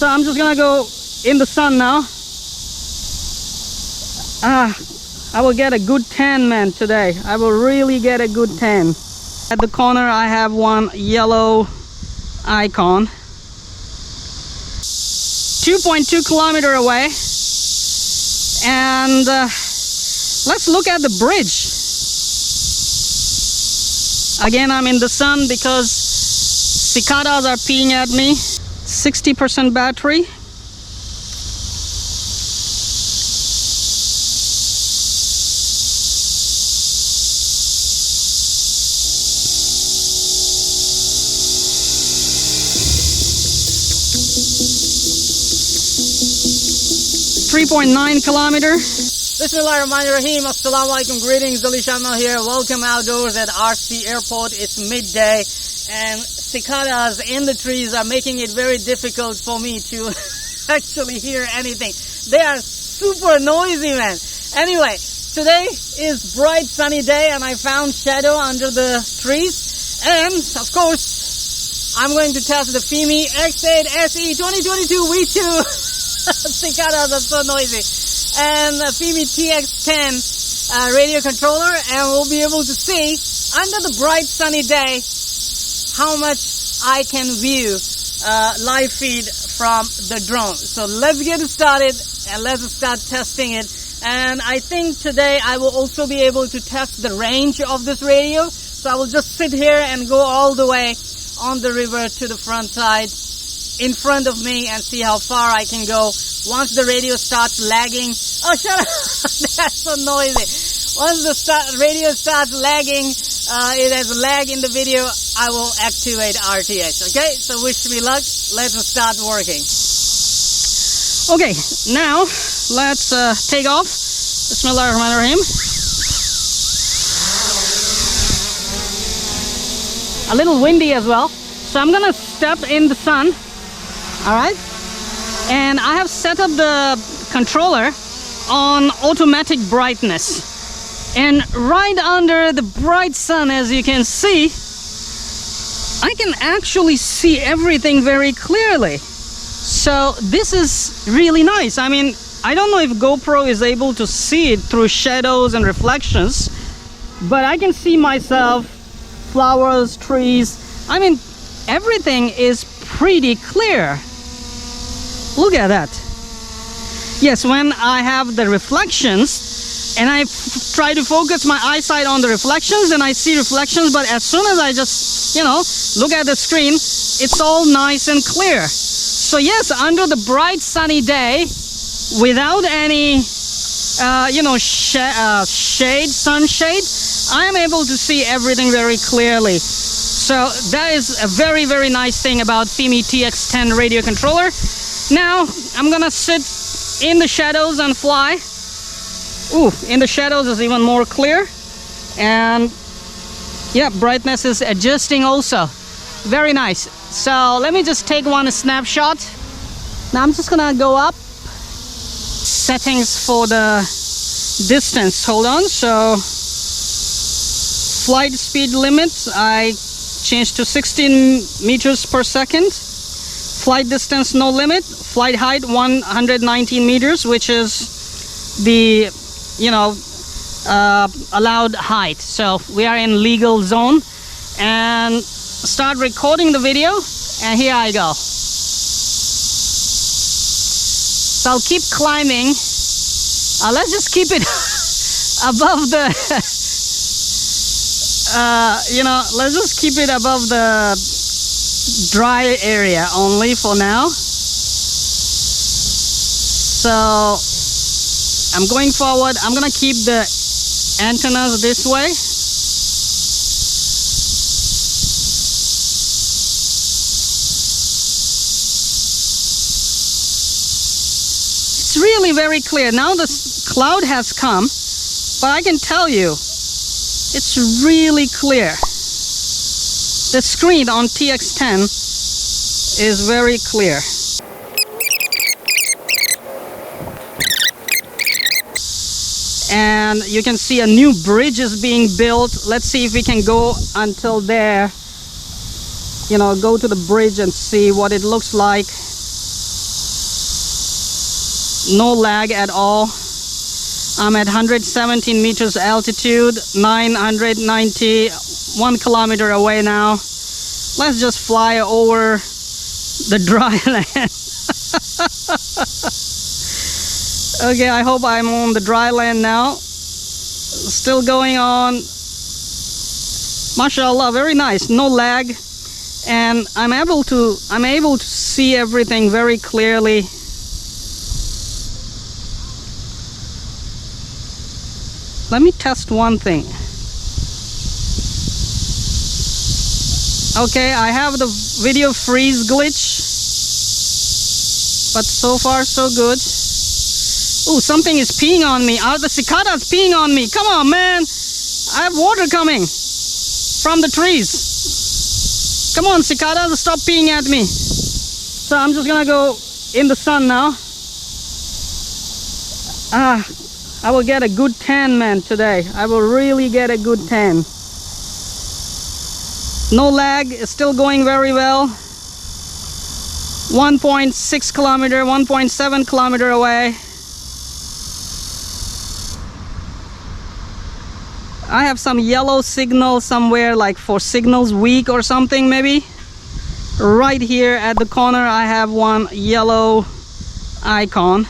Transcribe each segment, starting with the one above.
So I'm just gonna go in the sun now. I will get a good tan, man, today. I will really get a good tan. At the corner I have one yellow icon. 2.2 kilometers away. And let's look at the bridge. Again, I'm in the sun because cicadas are peeing at me. 60% battery. .9 kilometers. Bismillahirrahmanirrahim. Assalamu alaikum. Greetings. alishanmao here. Welcome outdoors at RC Airport. It's midday and cicadas in the trees are making it very difficult for me to actually hear anything. They are super noisy, man. Anyway, today is bright sunny day and I found shadow under the trees. And of course, I'm going to test the FIMI X8 SE 2022 V2. Cicadas are so noisy. And FIMI TX10 radio controller, and we'll be able to see under the bright sunny day how much I can view live feed from the drone. So let's get started and let's start testing it. And I think today I will also be able to test the range of this radio. So I will just sit here and go all the way on the river to the front side in front of me and see how far I can go. Once the radio starts lagging, oh shut up, that's so noisy. Once the radio starts lagging, it has a lag in the video, I will activate RTH, okay? So wish me luck, let's start working. Okay, now let's take off. Bismillahirrahmanirrahim. A little windy as well, so I'm gonna step in the sun. Alright, and I have set up the controller on automatic brightness, and right under the bright sun, as you can see, I can actually see everything very clearly. So this is really nice. I mean, I don't know if GoPro is able to see it through shadows and reflections, but I can see myself, flowers, trees. I mean, everything is pretty clear. Look at that. Yes, when I have the reflections and I try to focus my eyesight on the reflections, and I see reflections, but as soon as I just, look at the screen, it's all nice and clear. So yes, under the bright sunny day, without any, sunshade, I am able to see everything very clearly. So that is a very, very nice thing about FIMI TX10 radio controller. Now I'm gonna sit in the shadows and fly. Ooh, in the shadows is even more clear. And yeah, brightness is adjusting also. Very nice. So let me just take one snapshot. Now I'm just gonna go up. Settings for the distance. Hold on. So flight speed limit, I changed to 16 meters per second. Flight distance, no limit. Flight height, 119 meters, which is the, allowed height. So we are in legal zone. And start recording the video. And here I go. So I'll keep climbing. Let's just keep it above the, let's just keep it above the dry area only for now. So I'm going forward. I'm gonna keep the antennas this way. It's really very clear. Now the cloud has come, but I can tell you it's really clear. The screen on TX10 is very clear. And you can see a new bridge is being built. Let's see if we can go until there. Go to the bridge and see what it looks like. no lag at all. I'm at 117 meters altitude, 991 kilometer away now. Let's just fly over the dry land. Okay, I hope I'm on the dry land now. Still going on. Mashallah, very nice, no lag, and I'm able to see everything very clearly. Let me test one thing. Okay, I have the video freeze glitch, but so far so good. Ooh, something is peeing on me. The cicada's peeing on me. Come on, man. I have water coming from the trees. Come on, cicadas, stop peeing at me. So I'm just gonna go in the sun now. I will get a good tan, man, today. I will really get a good tan. No lag, it's still going very well. 1.6 kilometer, 1.7 kilometer away. I have some yellow signal somewhere, like for signals weak or something maybe. Right here at the corner I have one yellow icon.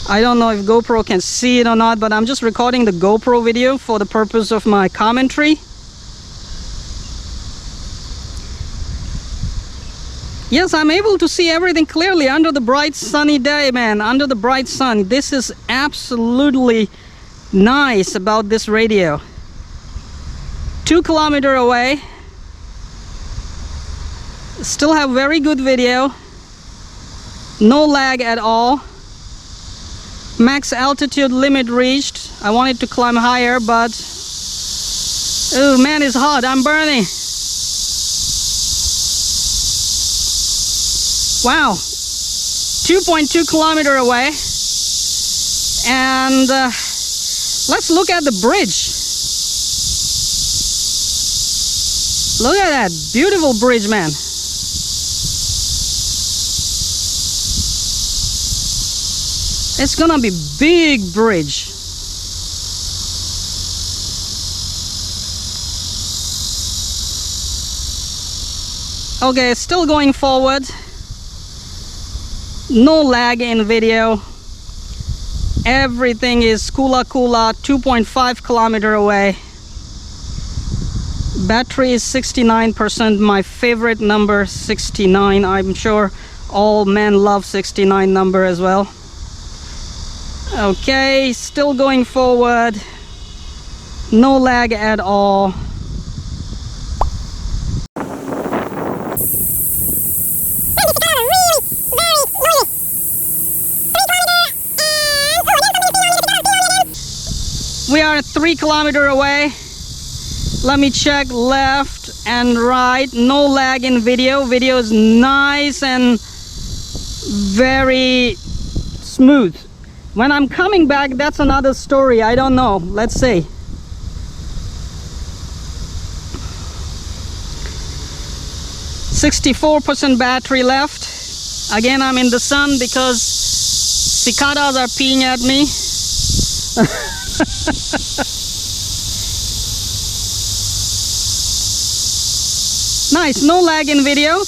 I don't know if GoPro can see it or not, but I'm just recording the GoPro video for the purpose of my commentary. Yes, I'm able to see everything clearly under the bright sunny day, man. Under the bright sun. This is absolutely nice about this radio. 2 kilometers away. Still have very good video. No lag at all. Max altitude limit reached. I wanted to climb higher, but oh man, it's hot. I'm burning. Wow, 2.2 kilometers away, and let's look at the bridge. Look at that beautiful bridge, man. It's gonna be big bridge. Okay, still going forward. No lag in video. Everything is kula 2.5 kilometers away. Battery is 69%, my favorite number, 69. I'm sure all men love 69 number as well. Okay, still going forward. No lag at all. We are 3 kilometers away. Let me check left and right. No lag in video. Video is nice and very smooth. When I'm coming back, that's another story. I don't know. Let's see. %64 battery left. Again, I'm in the sun because cicadas are peeing at me. Nice, no lag in video.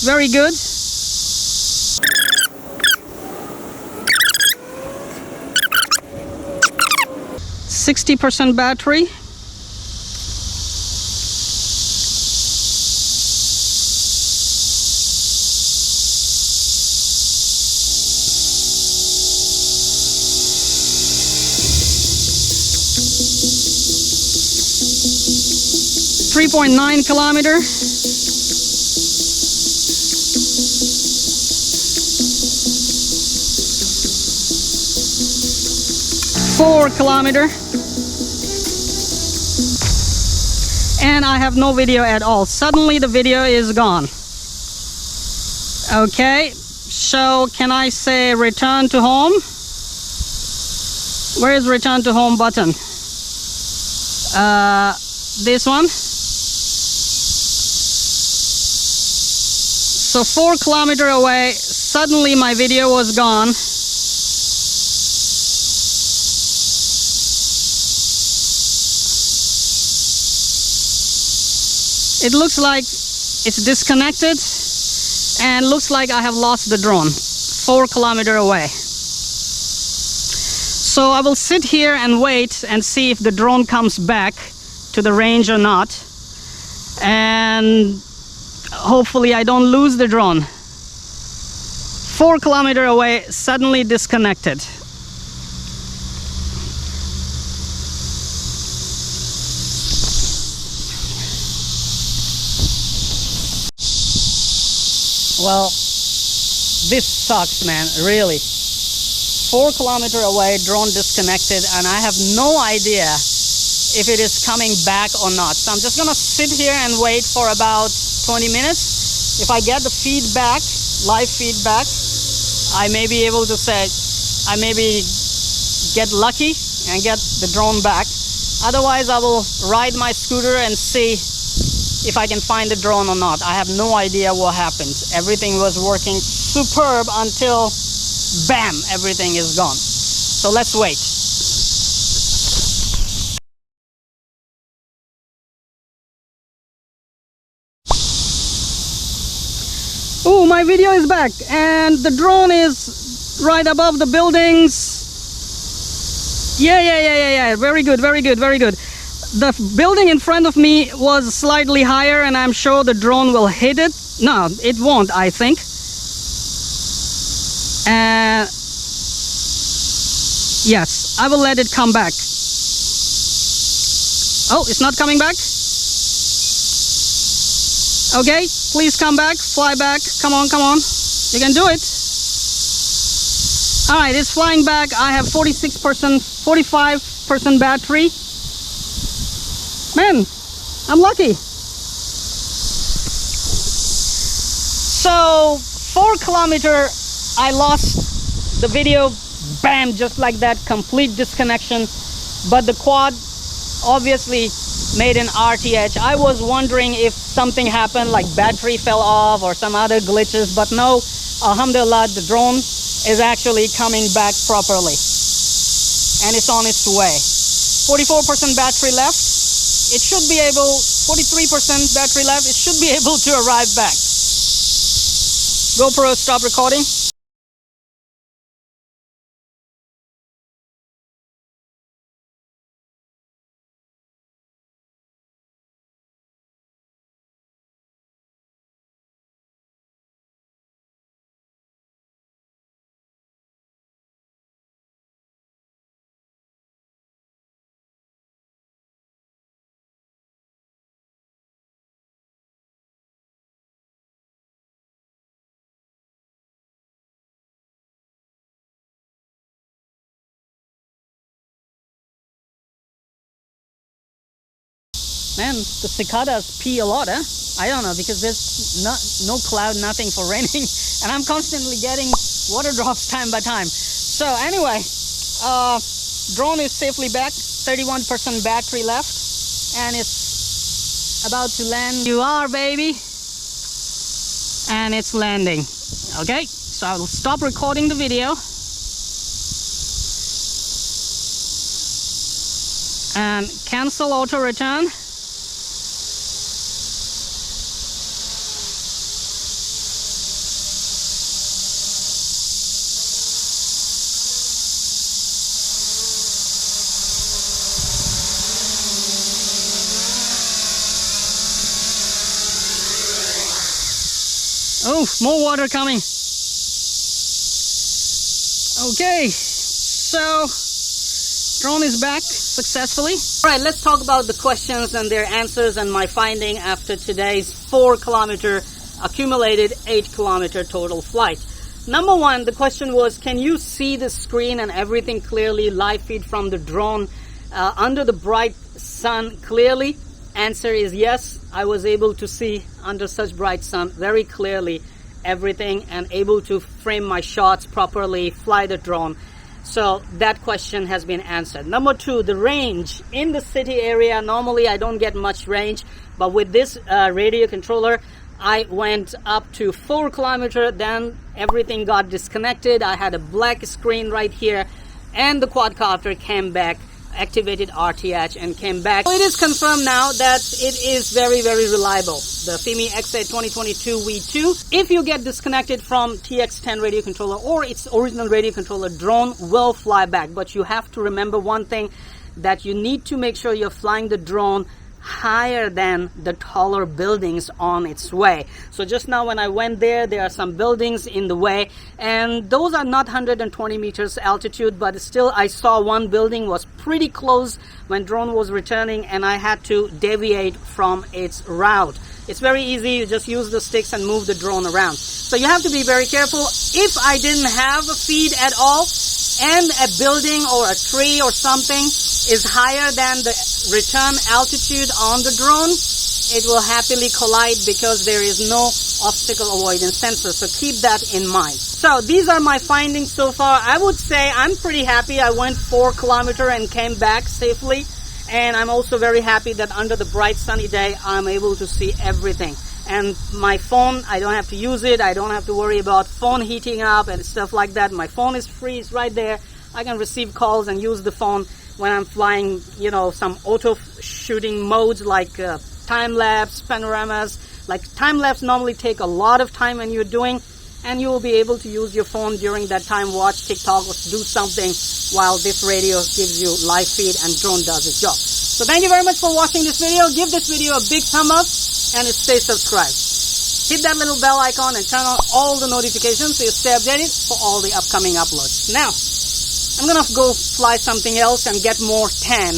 Very good. %60 battery. .9 kilometer. .4 kilometer. And I have no video at all. Suddenly the video is gone. Okay, so can I say return to home? Where is return to home button? This one. So 4 kilometers away, suddenly my video was gone. It looks like it's disconnected and looks like I have lost the drone 4 kilometers away. So I will sit here and wait and see if the drone comes back to the range or not, and hopefully I don't lose the drone. 4 kilometers away, suddenly disconnected. Well, this sucks, man, really. 4 kilometers away, drone disconnected, and I have no idea if it is coming back or not. So I'm just gonna sit here and wait for about 20 minutes. If I get the feedback, live feedback, I may be able to say, I maybe get lucky and get the drone back. Otherwise, I will ride my scooter and see if I can find the drone or not. I have no idea what happened. Everything was working superb until bam, everything is gone. So let's wait. Oh, my video is back and the drone is right above the buildings. Yeah. Very good. The building in front of me was slightly higher and I'm sure the drone will hit it. No, it won't, I think. Yes, I will let it come back. Oh, it's not coming back? Okay, please come back, fly back. Come on. You can do it. Alright, it's flying back. I have 46%, 45% battery. Man, I'm lucky. So 4 kilometers, I lost the video. Bam, just like that, complete disconnection. But the quad obviously made an RTH. I was wondering if something happened, like battery fell off or some other glitches, but no, alhamdulillah, the drone is actually coming back properly and it's on its way. 44% battery left. It should be able, 43% battery left. It should be able to arrive back. GoPro, stop recording. Man, the cicadas pee a lot, huh? I don't know, because there's no cloud, nothing for raining, and I'm constantly getting water drops time by time. So anyway, drone is safely back, 31% battery left, and it's about to land. You are, baby, and it's landing. Okay, so I will stop recording the video and cancel auto return. Oh, more water coming. Okay, so drone is back successfully. All right, let's talk about the questions and their answers and my finding after today's 4 kilometer accumulated 8 kilometer total flight. Number one, the question was, can you see the screen and everything clearly, live feed from the drone under the bright sun clearly? Answer is yes. I was able to see under such bright sun very clearly everything and able to frame my shots properly, fly the drone. So that question has been answered. Number two, the range in the city area. Normally I don't get much range, but with this radio controller, I went up to 4 kilometers, then everything got disconnected. I had a black screen right here, and the quadcopter came back, activated RTH and came back. So it is confirmed now that it is very, very reliable, the FIMI X8 2022 V2. If you get disconnected from TX10 radio controller or its original radio controller, drone will fly back. But you have to remember one thing, that you need to make sure you're flying the drone higher than the taller buildings on its way. So just now when I went there, there are some buildings in the way, and those are not 120 meters altitude, but still I saw one building was pretty close when drone was returning, and I had to deviate from its route. It's very easy, you just use the sticks and move the drone around. So you have to be very careful. If I didn't have a feed at all, and a building or a tree or something is higher than the return altitude on the drone, it will happily collide because there is no obstacle avoidance sensor. So keep that in mind. So these are my findings so far. I would say I'm pretty happy. I went 4 kilometers and came back safely. And I'm also very happy that under the bright sunny day, I'm able to see everything. And my phone, I don't have to use it. I don't have to worry about phone heating up and stuff like that. My phone is free, it's right there. I can receive calls and use the phone when I'm flying, you know, some auto shooting modes like time-lapse, panoramas. Like time-lapse normally take a lot of time when you're doing, and you will be able to use your phone during that time, watch TikTok or do something while this radio gives you live feed and drone does its job. So thank you very much for watching this video. Give this video a big thumb up and stay subscribed. Hit that little bell icon and turn on all the notifications so you stay updated for all the upcoming uploads. Now, I'm gonna go fly something else and get more tan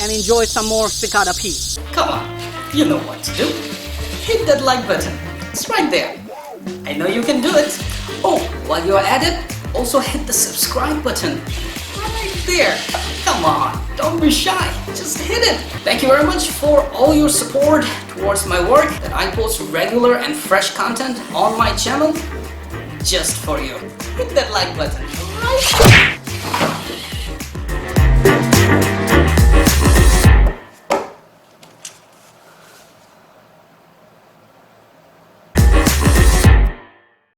and enjoy some more cicada pea. Come on, you know what to do. Hit that like button. It's right there. I know you can do it. Oh, while you're at it, also hit the subscribe button. Right there. Come on, don't be shy. Just hit it. Thank you very much for all your support towards my work, that I post regular and fresh content on my channel just for you. Hit that like button. Right?